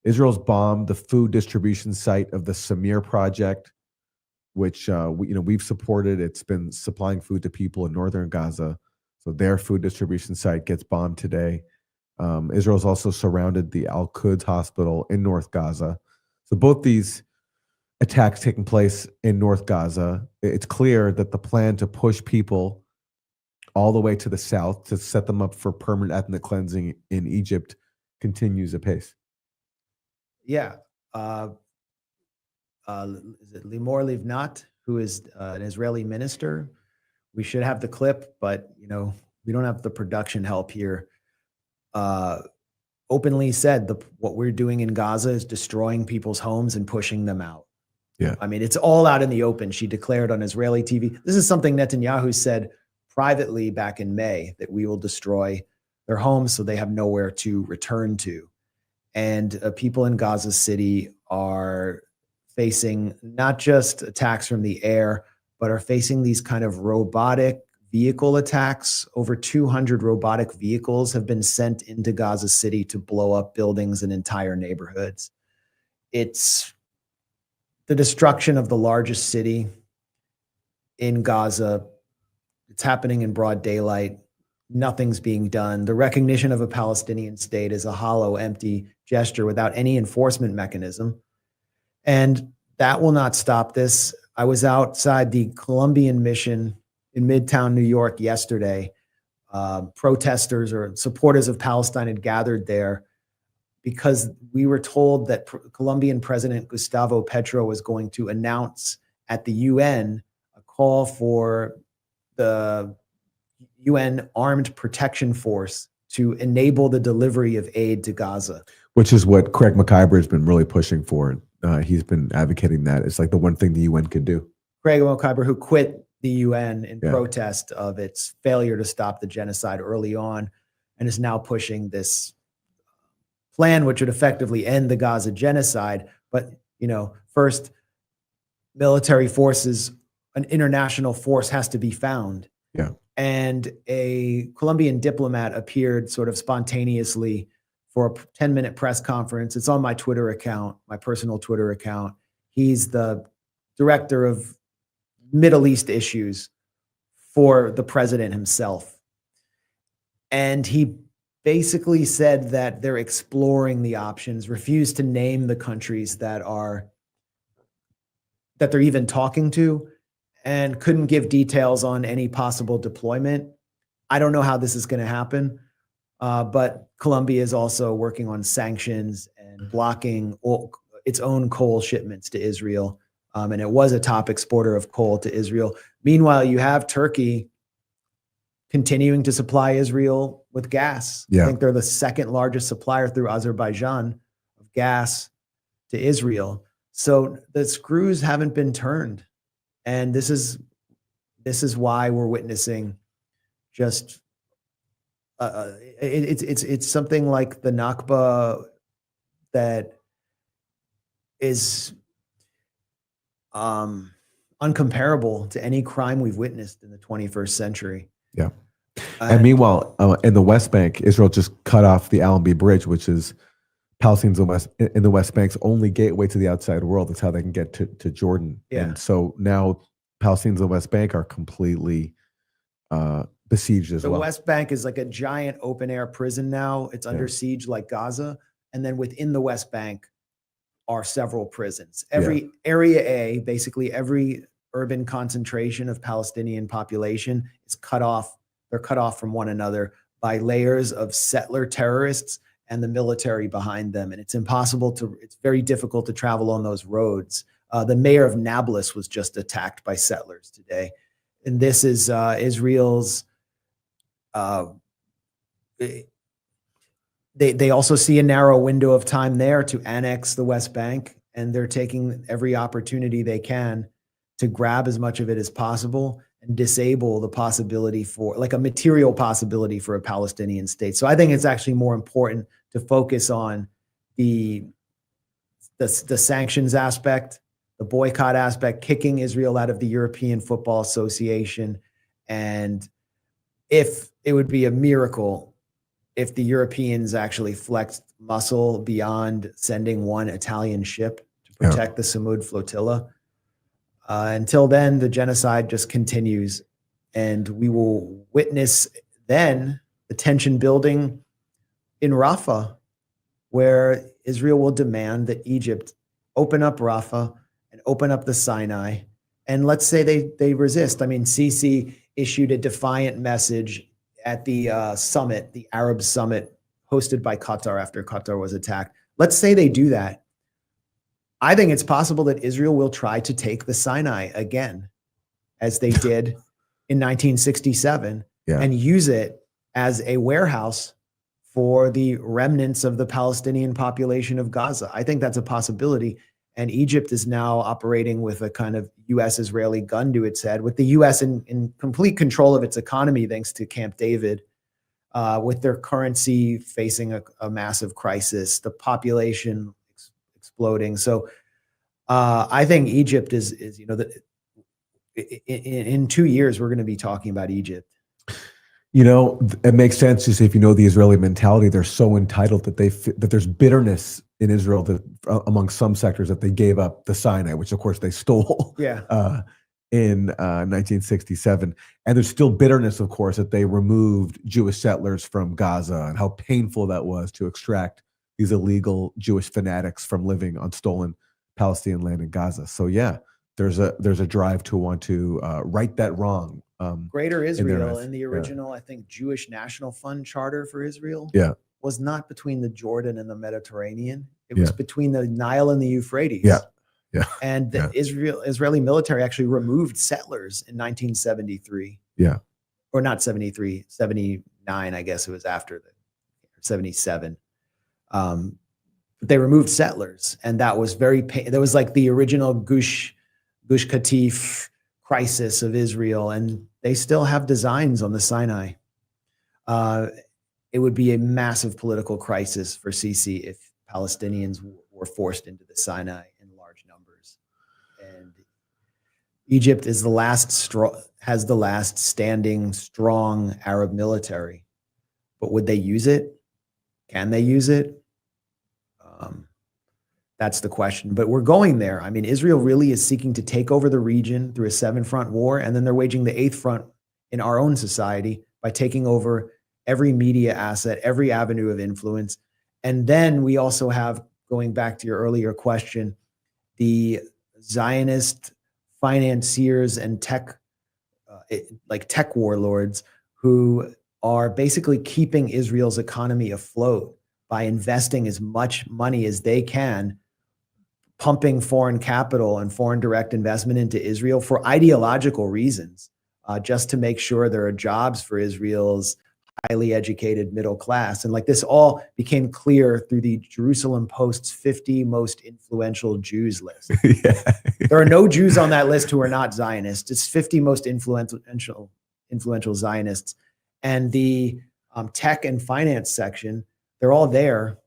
Israel's bombed the food distribution site of the Samir Project, which we've supported. It's been supplying food to people in northern Gaza. So their food distribution site gets bombed today. Israel's also surrounded the Al-Quds hospital in North Gaza. So both these attacks taking place in North Gaza, it's clear that the plan to push people all the way to the south to set them up for permanent ethnic cleansing in Egypt continues apace. Yeah. Is it Limor Livnat, who is an Israeli minister? We should have the clip, but we don't have the production help here. Openly said what we're doing in Gaza is destroying people's homes and pushing them out. Yeah. I mean, it's all out in the open. She declared on Israeli TV. This is something Netanyahu said privately back in May, that we will destroy their homes so they have nowhere to return to. And people in Gaza City are facing not just attacks from the air, but are facing these kind of robotic vehicle attacks. Over 200 robotic vehicles have been sent into Gaza City to blow up buildings and entire neighborhoods. It's the destruction of the largest city in Gaza. It's happening in broad daylight. Nothing's being done. The recognition of a Palestinian state is a hollow, empty gesture without any enforcement mechanism. And that will not stop this. I was outside the Colombian mission in Midtown New York yesterday. Protesters or supporters of Palestine had gathered there because we were told that Colombian President Gustavo Petro was going to announce at the UN a call for the UN Armed Protection Force to enable the delivery of aid to Gaza. Which is what Craig McIver has been really pushing for. He's been advocating that. It's like the one thing the UN can do. Craig McIver, who quit the UN in protest of its failure to stop the genocide early on, and is now pushing this plan, which would effectively end the Gaza genocide. But, first, military forces, an international force has to be found. Yeah. And a Colombian diplomat appeared sort of spontaneously for a 10-minute press conference. It's on my Twitter account, my personal Twitter account. He's the director of Middle East issues for the president himself. And he basically said that they're exploring the options, refused to name the countries that they're even talking to, and couldn't give details on any possible deployment. I don't know how this is going to happen, but Colombia is also working on sanctions and blocking its own coal shipments to Israel. And it was a top exporter of coal to Israel. Meanwhile, you have Turkey continuing to supply Israel with gas. Yeah. I think they're the second largest supplier through Azerbaijan of gas to Israel. So the screws haven't been turned. And this is why we're witnessing just it's something like the Nakba that is uncomparable to any crime we've witnessed in the 21st century. Yeah. And meanwhile, in the West Bank, Israel just cut off the Allenby Bridge, which is Palestinians in the West Bank's only gateway to the outside world. That's how they can get to Jordan. Yeah. And so now Palestinians in the West Bank are completely besieged as well. The West Bank is like a giant open air prison now. It's under siege like Gaza. And then within the West Bank are several prisons. Every area A, basically every urban concentration of Palestinian population is cut off. They're cut off from one another by layers of settler terrorists and the military behind them. And it's very difficult to travel on those roads. The mayor of Nablus was just attacked by settlers today. And this is Israel's, they also see a narrow window of time there to annex the West Bank, and they're taking every opportunity they can to grab as much of it as possible and disable the possibility for, like, a material possibility for a Palestinian state. So I think it's actually more important to focus on the sanctions aspect, the boycott aspect, kicking Israel out of the European Football Association. And if it would be a miracle if the Europeans actually flexed muscle beyond sending one Italian ship to protect the Samud flotilla. Until then, the genocide just continues, and we will witness then the tension building in Rafah, where Israel will demand that Egypt open up Rafah and open up the Sinai. And let's say they resist. I mean, Sisi issued a defiant message at the summit, the Arab summit hosted by Qatar after Qatar was attacked. Let's say they do that. I think it's possible that Israel will try to take the Sinai again, as they did in 1967, and use it as a warehouse for the remnants of the Palestinian population of Gaza. I think that's a possibility. And Egypt is now operating with a kind of U.S.-Israeli gun to its head, with the U.S. in complete control of its economy, thanks to Camp David, with their currency facing a massive crisis, the population exploding. So I think Egypt is in 2 years, we're going to be talking about Egypt. It makes sense just if you know the Israeli mentality. They're so entitled that that there's bitterness in Israel that among some sectors that they gave up the Sinai, which of course they stole in 1967. And there's still bitterness, of course, that they removed Jewish settlers from Gaza and how painful that was to extract these illegal Jewish fanatics from living on stolen Palestinian land in Gaza. So there's a drive to want to right that wrong. Greater Israel and the original, I think, Jewish National Fund charter for Israel was not between the Jordan and the Mediterranean. It was between the Nile and the Euphrates. And the Israeli military actually removed settlers in 1973. Or not 73, 79, I guess it was after 77. They removed settlers, and that was that was like the original Gush Katif crisis of Israel, and they still have designs on the Sinai. It would be a massive political crisis for Sisi if Palestinians were forced into the Sinai in large numbers. And Egypt is has the last standing strong Arab military. But would they use it? Can they use it? That's the question. But we're going there. I mean, Israel really is seeking to take over the region through a 7-front war, and then they're waging the 8th front in our own society by taking over every media asset, every avenue of influence. And then we also have, going back to your earlier question, the Zionist financiers and tech warlords who are basically keeping Israel's economy afloat by investing as much money as they can, pumping foreign capital and foreign direct investment into Israel for ideological reasons, just to make sure there are jobs for Israel's highly educated middle class. And like this all became clear through the Jerusalem Post's 50 most influential Jews list. There are no Jews on that list who are not Zionists. It's 50 most influential Zionists. And the tech and finance section, they're all there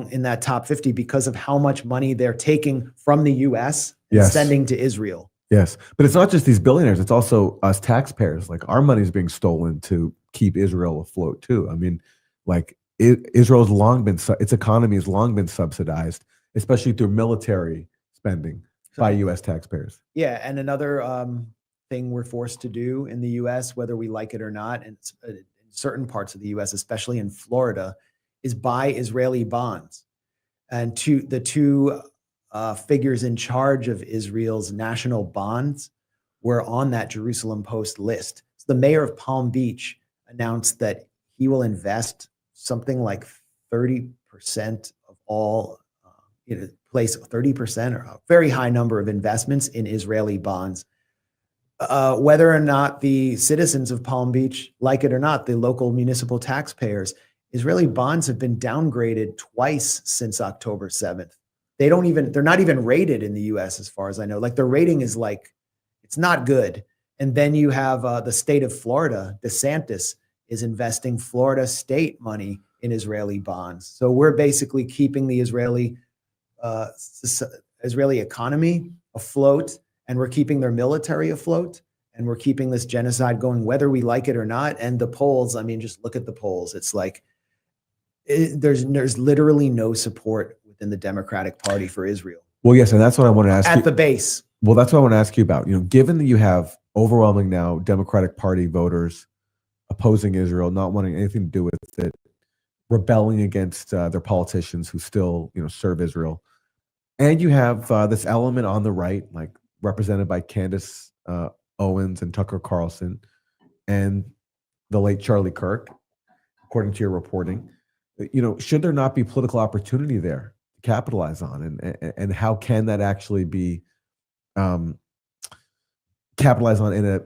in that top 50 because of how much money they're taking from the US and sending to Israel. Yes. But it's not just these billionaires, it's also us taxpayers. Like our money is being stolen to keep Israel afloat too. I mean, like Israel's its economy has long been subsidized, especially through military spending by US taxpayers. Yeah. And another thing we're forced to do in the US, whether we like it or not, and in certain parts of the US, especially in Florida, is buy Israeli bonds. And the two figures in charge of Israel's national bonds were on that Jerusalem Post list. So the mayor of Palm Beach announced that he will invest something like 30% of all, place 30% or a very high number of investments in Israeli bonds. Whether or not the citizens of Palm Beach like it or not, the local municipal taxpayers, Israeli bonds have been downgraded twice since October 7th. They're not even rated in the US as far as I know. Like their rating is it's not good. And then you have the state of Florida, DeSantis is investing Florida state money in Israeli bonds. So we're basically keeping the Israeli economy afloat, and we're keeping their military afloat, and we're keeping this genocide going, whether we like it or not. And the polls, I mean, just look at the polls. It's like There's literally no support within the Democratic Party for Israel Well, yes, and that's what I want to ask you. at the base. Well, that's what I want to ask you about. Given that you have overwhelming now Democratic Party voters opposing Israel, not wanting anything to do with it, rebelling against their politicians who still, serve Israel, and you have this element on the right, like represented by Candace Owens and Tucker Carlson, and the late Charlie Kirk, according to your reporting. Should there not be political opportunity there to capitalize on, and how can that actually be capitalized on in an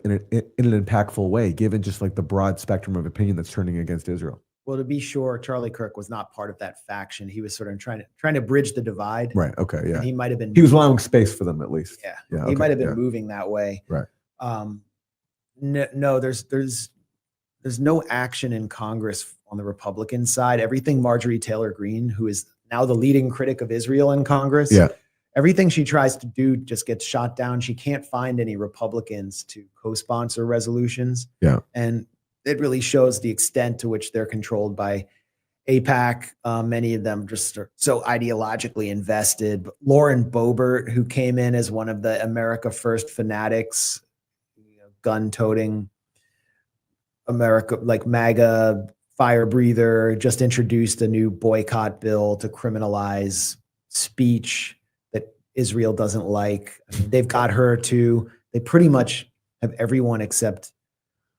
impactful way, given just like the broad spectrum of opinion that's turning against Israel? Well, to be sure, Charlie Kirk was not part of that faction. He was sort of trying to bridge the divide. Right. Okay. Yeah. And he might have been. He was allowing space for them, at least. Yeah. Yeah. He okay, might have been moving that way. Right. No, there's no action in Congress on the Republican side. Everything Marjorie Taylor Greene, who is now the leading critic of Israel in Congress, everything she tries to do just gets shot down. She can't find any Republicans to co-sponsor resolutions. Yeah. And it really shows the extent to which they're controlled by AIPAC. Many of them just are so ideologically invested. Lauren Boebert, who came in as one of the America First fanatics, gun-toting America, like MAGA fire breather, just introduced a new boycott bill to criminalize speech that Israel doesn't like. I mean, they've got her too. They pretty much have everyone except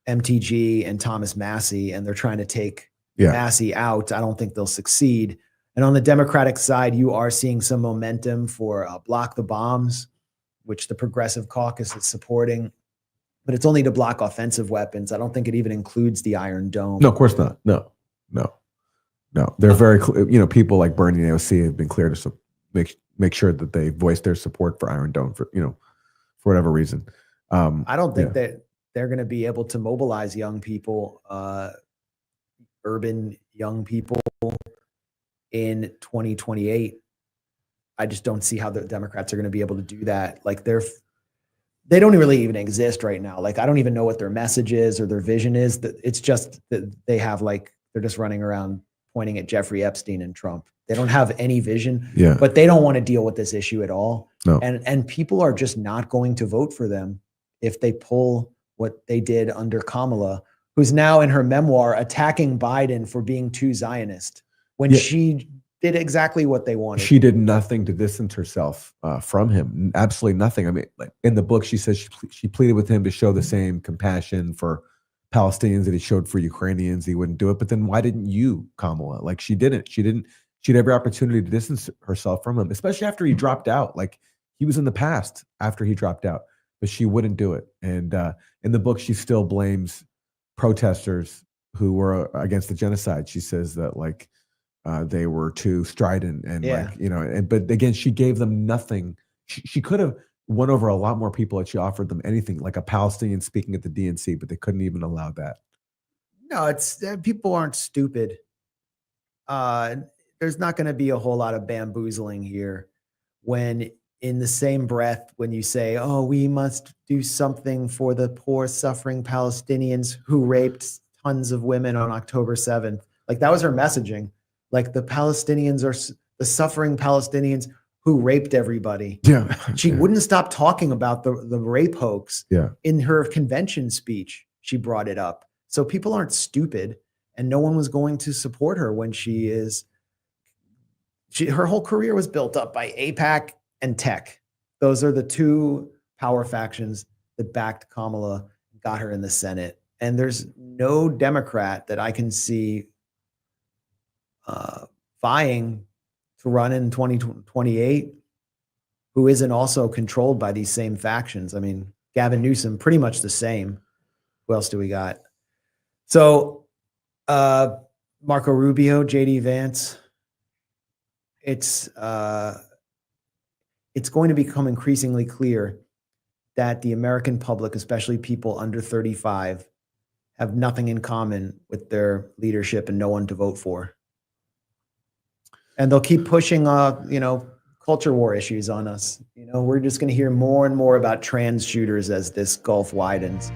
MTG and Thomas Massey, and they're trying to take Massey out. I don't think they'll succeed. And on the Democratic side, you are seeing some momentum for Block the Bombs, which the Progressive Caucus is supporting. But it's only to block offensive weapons. I don't think it even includes the Iron Dome. No, of course not. No. They're very clear. People like Bernie and AOC have been clear to make sure that they voice their support for Iron Dome for whatever reason. I don't think that they're going to be able to mobilize young people, urban young people, in 2028. I just don't see how the Democrats are going to be able to do that. Like they don't really even exist right now. Like, I don't even know what their message is or their vision is. That it's just that they have they're just running around pointing at Jeffrey Epstein and Trump. They don't have any vision, but they don't want to deal with this issue at all. No. And people are just not going to vote for them if they pull what they did under Kamala, who's now in her memoir attacking Biden for being too Zionist when she did exactly what they wanted. She did nothing to distance herself from him. Absolutely nothing. I mean, like in the book, she says she pleaded with him to show the same compassion for Palestinians that he showed for Ukrainians. He wouldn't do it. But then why didn't you, Kamala? Like she didn't. She had every opportunity to distance herself from him, especially after he dropped out. Like he was in the past after he dropped out, but she wouldn't do it. And in the book, she still blames protesters who were against the genocide. She says that they were too strident and but again, she gave them nothing. She could have won over a lot more people if she offered them anything, like a Palestinian speaking at the DNC, but they couldn't even allow that. No, it's people aren't stupid. There's not going to be a whole lot of bamboozling here when in the same breath, when you say, oh, we must do something for the poor suffering Palestinians who raped tons of women on October 7th. Like that was her messaging. Like the Palestinians are the suffering Palestinians who raped everybody. Yeah. She wouldn't stop talking about the rape hoax. Yeah. In her convention speech, she brought it up. So people aren't stupid, and no one was going to support her when her whole career was built up by AIPAC and tech. Those are the two power factions that backed Kamala, got her in the Senate. And there's no Democrat that I can see vying to run in 2028 who isn't also controlled by these same factions. I mean, Gavin Newsom, pretty much the same. Who else do we got? So Marco Rubio, JD Vance. It's going to become increasingly clear that the American public, especially people under 35, have nothing in common with their leadership and no one to vote for. And they'll keep pushing, culture war issues on us. We're just going to hear more and more about trans shooters as this gulf widens.